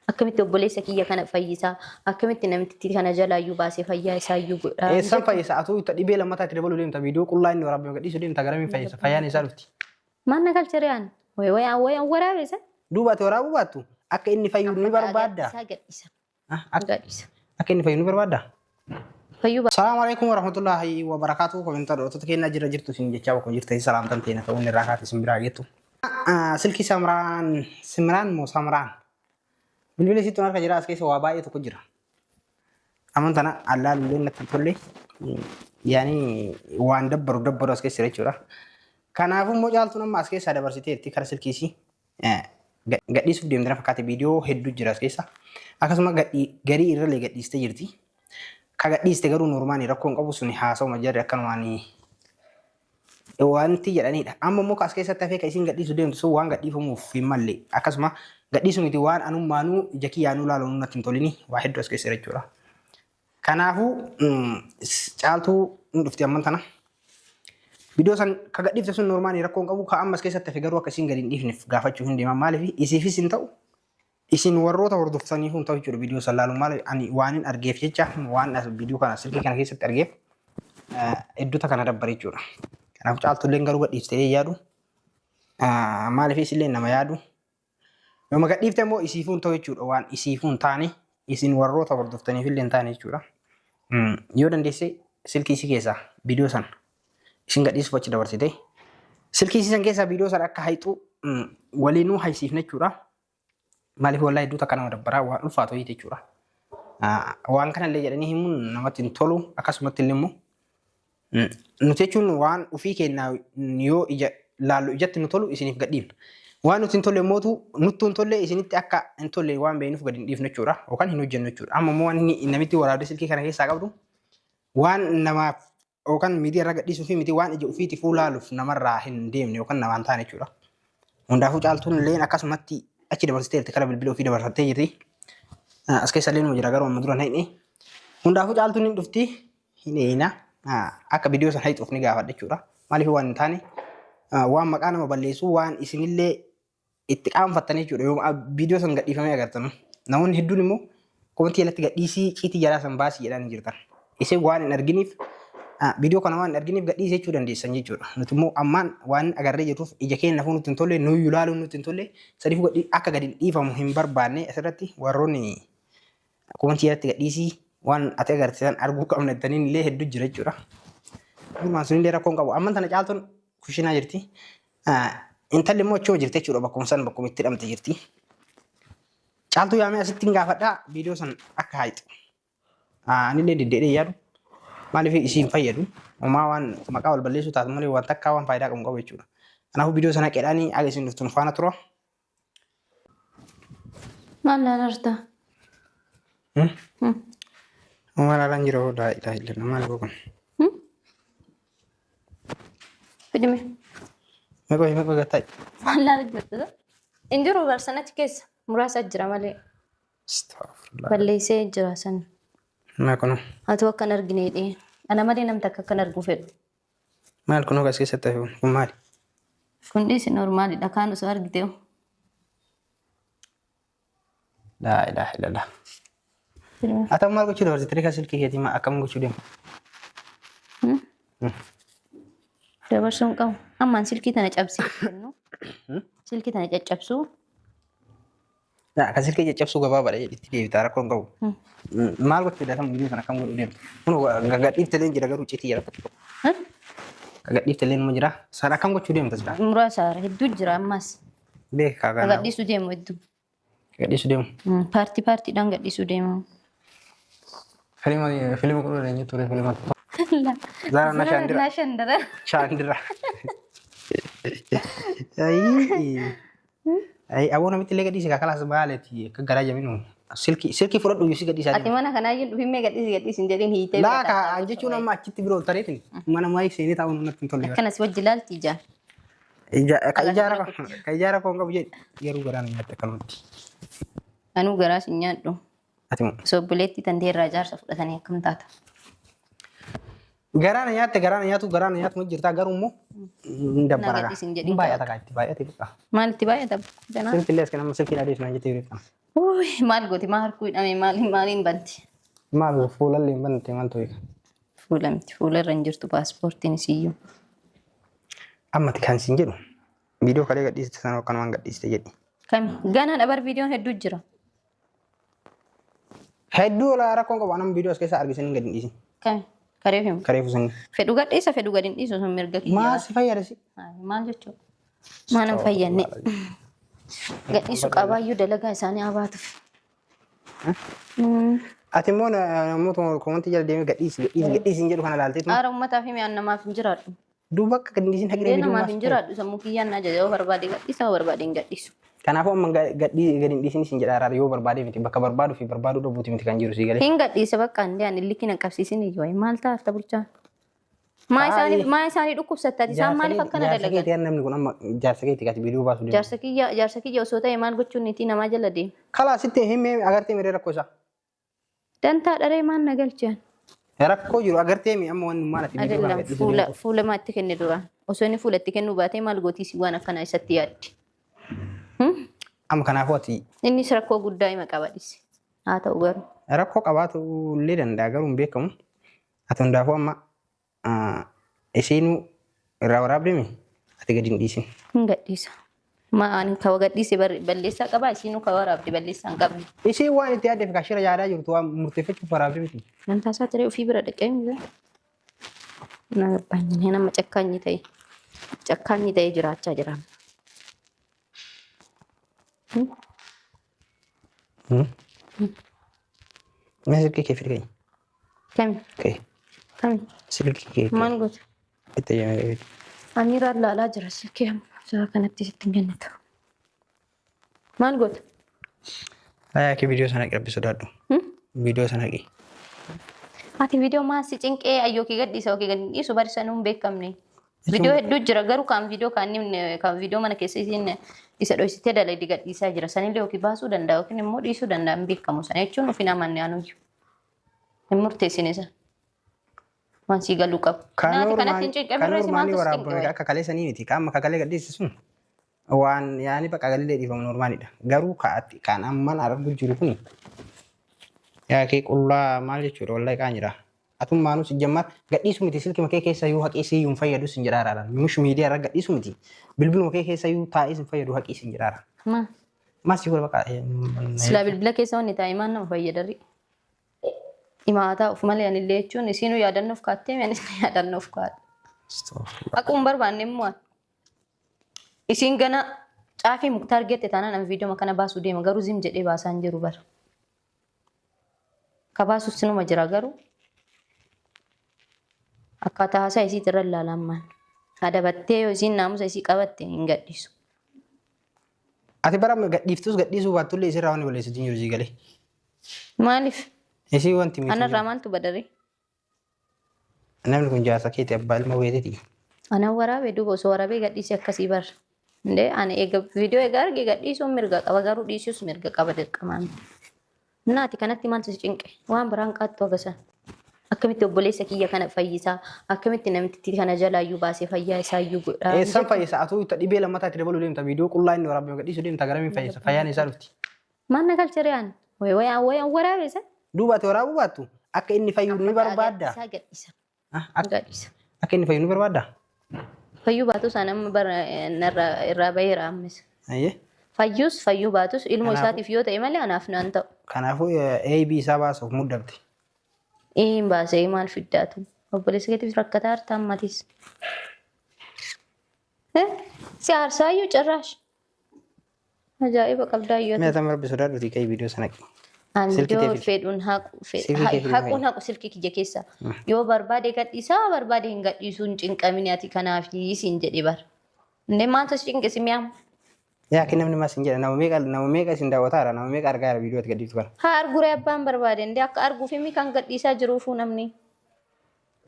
akkamitti obboleessa kiyya kana fayyisaa akkamitti namtitti kana jalaayyuu baasee fayyaa isaayyuu godhaa eessan fayyisa atu dhibee lammataa itti dabaluu deemta viidiyoo qullaa inni waraabee gadhiisuu deemta garamiin fayyisa fayyaan isaa dhufti maanna galchereyaan way waraabesa duubaate waraabuu baattu akka inni fayyuu ni barbaadda akka inni fayyuu ni barbaadda Assalamu alaikum warahmatullahi wabarakatuh. Komentar waktu kena jirtu sini jawab kau jirtu salam tante na tahun rakat sembira gitu. Silki Simran mau Samran. Bila situ nak jelas kayak sewabai itu kujira. Aman tanah Allah lulus nak terpilih. Yani wan dabbar askes seret curah. Karena aku mau jalan tu nama askes ada bersih tikar silki si. Gak di subdim dalam fakati video headu jelas kesa. Akas semua gari irrele gak di stage kaga dhiste garuu normaani rakkoon qabu suni haasawuma jarri akkan wanti jedhanidha amma immoo as keessatti hafee kan isin gadhiisu deemtu sun waan gadhiifamuuf hin malle akkasuma gadhiisu miti waan anummaanuu ija kiyyaanuu laaluun natti hin tolini waa hedduu as keessa jechuudha kanaafuu caaltuu hin dhufti amman tana viidiyoo san ka gadhiifte sun normaani rakkoon qabu ka amma as keessatti hafee garuu akka isin gadi hin dhiifneef gaafachuu hin deeman maaliif isiifis hin ta'u isin warroota hordoftanii hun ta'u jechuudha viidiyoo salaalu maal ani waanin argeef jecha waan viidiyoo kana silkii kana keessatti argeef hedduuta kana dabbare jechuudha. Kanaaf caaltulleen garuu gadhiiftee yaadu maaliif isillee nama yaadu yoo gadhiifte immoo isiifuun ta'u jechuudha waan isiifuun taane isin warroota hordoftaniif illee hin taane jechuudha. Yoo dandeesse silkii si keessaa viidiyoo sana isin gadhiisuuf achi dabarsite silkii si san keessaa viidiyoo sana akka hayxuu waliinuu haysiifne jechuudha. Maaliif wallahi hedduu takka nama dabbaraa waan ulfaatu hiite jechuudha. Waan kanallee jedhanii himuun namatti hin tolu akkasumatti illee immoo nuti jechuun waan ofii kennaa yoo ija laallu ijatti nu tolu isiniif gadhiifna. Waan nuti hin tolle mootu nutti hin tolle isinitti akka hin tolle waan beeknuuf gadi hin dhiifnu jechuudha yookaan hin hojjennu jechuudha. Amma immoo waan namitti waraabde silkii kana keessaa qabdu waan namaaf yookaan miidiyaa irra gadhiisuu fi miti waan ija ofiiti fuulaaluuf namarraa hin deemne yookaan namaan taane jechuudha. Hundaafuu caaltuun illee akkasumatti achi dabarsiteerti kara bilbila ofii dabarsattee jirti. As keessa illee numa jira garuu amma dura hin hayne. Hundaafuu caaltuun hin dhufti hin eeyina akka viidiyoo sana hayxuuf ni gaafadha jechuudha. Maaliif waan hin taane waan maqaa nama balleessu waan isinillee itti qaanfattanii jechuudha. Yoo viidiyoo sana gadhiifamee agartan namoonni hedduun immoo komentii jalatti gadhiisii ciitii jalaa san baasii jedhaan jirtan. Isin waan hin arginiif viidiyoo kana waan hin arginiif gadhiisee jechuu dandeessan jechuudha. Nuti immoo ammaan waan agarree jirruuf ija keenya fuun nutti hin tolle nuyyuu laaluun nutti hin tolle sadiif akka gadi dhiifamu hin barbaanne asirratti warroonni komentii jalatti gadhiisii waan ati agarsiisan arguu qabna jettaniin illee hedduu jira jechuudha. Dhumaan sun illee rakkoon qabu. Amman tana caaltuun kushinaa jirti. Intalli immoo achuma jirti jechuudha bakkuma san bakkuma itti hidhamte jirti. Caaltuu yaamee asitti hin gaafadhaa viidiyoo san akka hayxu. Anillee deddeedhee yaadu. Maaliif isiin fayyadu homaa waan maqaa wal balleessuu taatu malee waan takkaa waan faayidaa qabu jechuudha. Kanaafuu viidiyoo sana qeedhaanii aga isin dhuftuun faana tura. Maal laalarta? Maal laalan jira hoo laa ilaaha maal gogon? Fidime. Meeqa gattaa? Maal laalan jirtu? Injiru barsanatti keessa muraasa jira malee. Balleessee jira sana. Maal kunu? Atu akkan argineedhe. Ana malee namni takka akkan argu fedhu. Maal kunu as keessatti hafe kun maali? Kun dhiisi normaalidha kaan osoo argite. Laa ilaaha illallah. Ata maal gochuu dabarsitee kan silkii keetii akkam gochuu deemu? Dabarsuun qabu. Ammaan silkii tana cabsee kennu. Silkii tana caccabsuu. Kan silkii caccabsuu gabaabaadha jedhetti deebitaa rakkoon qabu. Maal gochuu daatan viidiyoo sana akkam godhuu deemtu? Kun gadhiifte leen jira garuu citii jira fakki qabu. Gadhiifte leen ma jira? Sana akkam gochuu deemtu jira? Muraasa hedduu jira ammas. Beekaa kana. Gadhiisuu deemu hedduu. Gadhiisuu deemu? Paartiidhaan gadhiisuu deemu. Filima kun eenyu ture filima? Zara na Shandira. Shandira. Ay awon amit illee gadhiise kakalaas baaleeti akka garaa jabinu. Silkii fudhadhu yuusi gadhiisaa deemu. Ati mana kanaa jedhu himmee gadhiisin jedheen hiitee. Laa ka jechuun amma achitti biroo tareetin mana maayik seenee taa'uun natti hin tolle. Akkanas wajji laalti ijaan. Ka ijaara koon qabu jedhe garuu garaa na nyaatte akkanumatti. Anuu garaas hin nyaadhu. Sobboleetti tanteerraa jaarsa fudhatanii akkam taata. Garaa na nyaatu ma jirtaa garuu immoo hin dabbara. Hin baay'ata kaa itti baay'ate biqaa. Maal itti baay'ata? Silkii illee as kan amma silkii dhaadhees naan jettee beekama. Maal gooti maal harkuu hidhame maaliin banti? Maal fuulallee hin bante maal ta'e? Fuula irra hin jirtu paaspoortiin isiyyuu. Ammati kan siin jedhu viidiyoo kalee gadhiiste sana akkanumaan gadhiiste jedhi. Kami ganaa dhabar viidiyoon hedduu jira. Hedduu olaa rakkoon qabu anam viidiyoo as keessaa argisanii gadi hin dhiisin. Kami kareef himu. Kareefu sanii. Fedhu gadhiisa fedhu gadi hin dhiisu sun mirga kiyyaa. Maal si fayyadasi? Maal jechuudha? Maal hin fayyadne. Gadhiisu qabaayyuu dalagaa isaanii abaatuuf. Ati immoo namoota komantii jala deemee gadhiisi jedhu kana ilaalteetu. Aara uummataa fi mi'aan namaaf hin jiraadhu. Duuba akka gadi dhiisin haqinee viidiyoo namaaf hin jiraadhu sammuu kiyyaan na jaja yoo barbaade gadhiisa yoo barbaade hin gadhiisu. Kanaafuu amma gadi hin dhiisin isin jedhaa yoo barbaade miti bakka barbaaduu fi barbaaduu dhabuuti miti kan jiru si galee. Hin gadhiisa bakka hin dee'an illikki na qabsiisin iyyuu maal taa'aaf bulchaan. Maa isaanii dhukkubsattaati isaan maaliif akkana dalagan? Jaarsa keetii namni kun amma jaarsa keetii kaati viidiyoo baasu deemu. Jaarsa kiyya osoo ta'e maal gochuun niitii namaa jala deema. Kalaa sitti himee agartee miree rakkoo isaa. Dantaa dharee maan na galchan. Rakkoo jiru agartee mi amma waan maal ati viidiyoo kana gadhiisu. Fuula maatti kenne duraan. Osoo inni fuulatti kennuu baatee maal gootiisi waan akkanaa isatti yaaddi. Amma kanaafuu ati. Innis rakkoo guddaa hima qabadhise. Haa ta'u garuu. Rakkoo qabaatu illee danda'a garuu hin beekamu. Ati hundaafuu amma isiinuu irraa waraabdemi ati gadi hin dhiisin. Hin gadhiisa. Maan kawa gadhiise balleessaa qabaa isiinuu kawa waraabde balleessaa hin qabne. Isiin waan itti yaaddeef kashira yaadaa jirtu waan murteeffachuuf waraabde miti. Dantaa isaa tiree ofii bira dhaqee miti. Na baay'inee nama cakkaanyi ta'ee jiraachaa jira. Mee silkii kee fide Kami? Kami? Silkii kee. Maal goota? Itti yaamee. Ani laalaa jira silkii amma kanatti sitti hin kennatu. Maal goota? Ayaa kee viidiyoo sana qabbi sodaadhu. Viidiyoo sana qi. Ati viidiyoo maasi cinqee ayyoo kee gadhiisa yookiin gadi dhiisu barisanuu hin beekamne. Viidiyoo hedduu jira garuu kan viidiyoo mana keessa isa dhoysitee dalagdi gadhiisaa jira. Sanillee yookiin baasuu danda'a yookiin immoo dhiisuu danda'a hin beekamu. Sana jechuun ofiin amanne aanuyyuu. Hin murteessine sana. Waan sii galuu qabu. Kanatti hin cinqee birreessi maaltu si cinqee? Akka kalee sanii miti. Qaama kakalee gadhiisi sun waan yaani bakka galillee dhiifamu normaalidha. Garuu kan amman arguu jiru kuni yaa kee qullaa maal jechuudha wallahi qaanjira. Atummaanuu si jammaat gadhiisu miti silkii makee keessa yoo haqii si hin fayyadu sin jedhaara. Mush miidiyaa irra gadhiisu miti. Bilbilu makee keessa yoo taa'ee sin fayyadu haqii sin jedhaara. Maas si godha bakka. Sila bilbila keessa wanni taa'ee maan nama fayyadarri. Himaataa of malee anillee jechuun isiinuu yaadannoof kaattee anis yaadannoof kaadha. Akkuma barbaanne immoo isiin gana caafii muktaar geette taanaan nama viidiyoo kana baasuu deema garuu zim jedhee baasaa hin jiru bara. Ka baasuuf sinuma jira garuu. Akkaataa haasaa isii irra ilaalammaan. Adabattee yoo isiin naamusa isii qabatte hin gadhiisu. Ati bara gadhiiftus gadhiisuu baattullee isirraa waan balleessitu hin jiru sii galee. Maaliif? Isii wanti miti. Anarraa maaltu badare? Namni kun jaarsa keeti abbaa ilma weeteeti. Ana waraabee duuba osoo waraabee gadhiisee akkasii bara. Ndee ani viidiyoo egaa arge gadhiisuun mirga qaba garuu dhiisuus mirga qaba dirqamaan. Naati kanatti maaltu si cinqe? Waan biraan qaattu agasan. Akkamitti obboleessa kiyya kana fayyisaa? Akkamitti namitti kana jalaayyuu baasee fayyaa isaayyuu godhaa? Eessan fayyisa? Atuu dhibee lammataa itti dabaluu deemta viidiyoo qullaa inni waraabee gadhiisuu deemta garamiin fayyisa? Fayyaan isaa dhufti. Maanna galchiree aan? Wayaan waraabeessa? Duuba ati waraabuu baattu akka inni fayyuu ni barbaadda. Isaa gadhiisa. Gadhiisa. Akka inni fayyuu ni barbaadda. Fayyuu baatus anamma irraa baheera ammas. Fayyuus fayyuu baatus ilmoo isaatiif yoo ta'e malee anaaf naan ta'u. Kanaafuu AB isaa baasuuf muddamte. Hin baasee maal fiddaatu? Obboleessa keetiif rakkataa harta ammatis. Si aarsaayyuu carraash. Ajaa'iba qabdaa yoo ta'e. Meeshaan marbi sodaadhuuti ka'ii viidiyoo sana qi. Anjoo fedhuun haquun haqu silkii kiyya keessa. Yoo barbaade gadhiisaa barbaade hin gadhiisuu hin cinqamini ati kanaaf siin jedhe bara. Indee maaltu si cinqisi mi'aamu? Yaa ki namni maas hin jedha nama meeqa isin daawwataara nama meeqa argaa jira viidiyoo ati gadhiiftu kana. Haa arguuree abbaan barbaade indee akka arguuf himi kan gadhiisaa jiruufuu namni.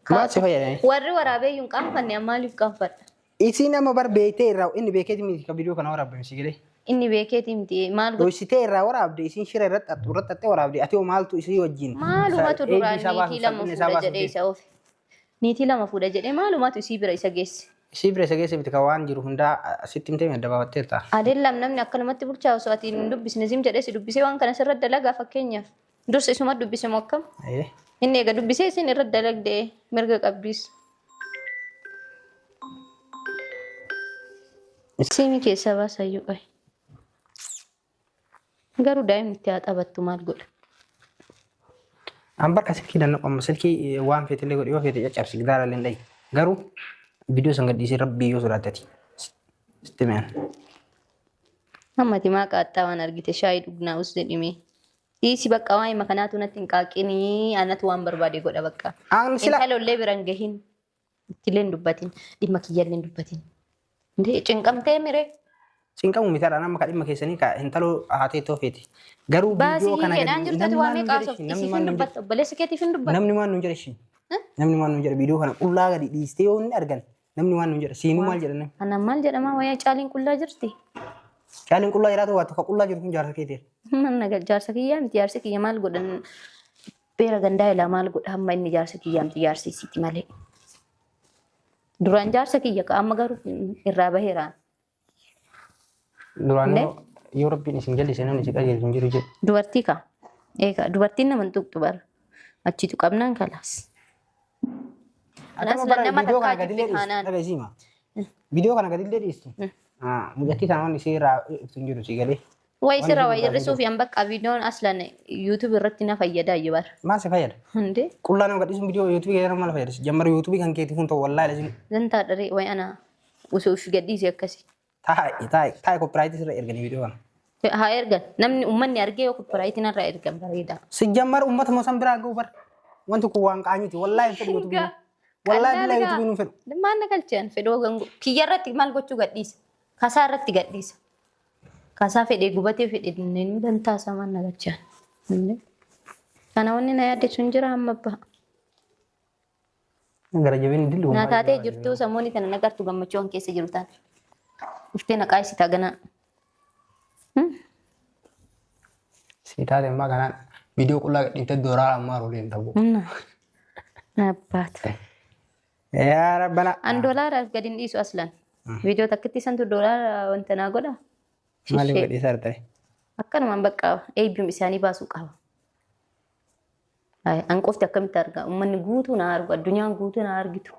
Maal si fayyadani? Warri waraabee hin qaanfanne maaliif qaanfadha? Isii nama barbeeytee irraa inni beekeeti miti kan viidiyoo kana waraabame si galee. Inni beekeeti miti maal godhu? Dhoysitee irraa waraabde isiin shira irratti xaxxee waraabde ati hoo maaltu isii wajjin? Maalumatu duraan niitii lama fuudha jedhee isa oofe. Niitii lama fuudha jedhee maalumatu isii bira isa geesse. Si bira sagee sibiiti kan waan jiru hundaa asitti himtee adda baafatteerta. Adeellam namni akkanumatti bulchaa osoo ati hin dubbisne sim jedhee si dubbisee waan kana sirra dalagaa fakkeenyaaf. Dursa isuma dubbise moo akkam? Inni eega dubbisee isin irra dalagdee mirga qabdiis. Siimi keessaa baasayyuu qabi. Garuu daa'imni itti haa taphattu maal godha? An bakka silkii danaqamma silkii waan feetillee godhe yoo feete caccabsi gidaara illee dhayi. Garuu viidiyoo san gadhiisee rabbii yoo sodaattati. Sitti mi'an. Hammati maa qaxxaa waan argite shaayii dhugnaa usde dhimee. Dhiisi bakka waan hima kanaatu natti hin qaaqinii anatu waan barbaade godha bakka. Intalollee biran gahin ittillee hin dubbatin dhimma kiyyallee hin dubbatin. Cinqamtee miree. Cinqamu mitaadha nama ka dhimma keessanii ka intaloo haatee too feeti. Garuu viidiyoo kana baasii jirtutti waa meeqaa soofisiif hin dubbatta obboleessa keetiif hin dubbatta. Namni waan nuun jedhe ishii. Namni waan nuun jedhe viidiyoo kana qullaa gadi dhiistee yoo inni argan namni waan nuun jedhe siinuu maal jedhan. Anaan maal jedhama wayaa caaliin qullaa jirti. Caaliin qullaa jiraatu waa tokko qullaa jiru kun jaarsa keeteera. Manna jaarsa kiyyaa miti jaarsa kiyya maal godhan beera gandaa ilaa maal godha hamma inni jaarsa kiyyaa miti jaarsa isiiti malee. Duraan jaarsa kiyya ka amma garuu irraa baheeraan. Duraan yoo rabbiin isin jallisee namni si qajeelchu hin jiru jedhu. Dubartii ka. Eegaa dubartiin nama hin tuqxu bara. Achitu qabnaan kalaas. Akkama bara viidiyoo kana gadi dhiistu. Viidiyoo kana gadi dhiistu. Mujattii sana waan isii irraa ibsu hin jiru si galee. Wayi sirra wayi hir'isuu fi bakka viidiyoon aslan yuutuub irratti na fayyada iyyuu bara. Maal si fayyada? Hundee. Qullaa nama gadhiisuun viidiyoo yuutuubii keessatti maal fayyada? Jammara yuutuubii kan keetii kun ta'u wallaahi lasin. Zantaa dharee wayi ana osoo of gadhiisee akkasii. Taa'e koopiraayitii irra erganii viidiyoo kana. Haa ergan namni uummanni argee yoo koopiraayitiin irra ergan bareeda. Si jammara uummata moo san biraa ga'u bara. Wanti kun waan qaanyiti wallaahi fedhu yuutuubii. Wallaahi bilaa yuutuubii nuun fedhu. Maal na galchan fedhoo gangu kiyya irratti maal gochuu gadhiisa. Kasaa irratti gadhiisa. Kasaa fedhee gubatee fedhee dinneen dantaasa maal na galchan. Kana wanni na yaaddeessu hin jira amma baha. Gara jabeen dillu. Na taatee jirtu sammuun tana nagartu gammachuu keessa jiru taate. Uftee naqaa isii taganaa. Si taate ammaa kanaan viidiyoo qullaa gadhiiftee dooraa ammaa rooleen ta'u. Abbaata. Yaa rabbana. An doolaaraaf gadi hin dhiisu aslan. Viidiyoo takkitti santu doolaara wanta naa godha. Maaliif gadhiisaa ta'e? Akkanumaan bakka eebbiyum isaanii baasuu qaba. An qofti akkamitti argaa? Uummanni guutuu na argu, addunyaan guutuu na argitu.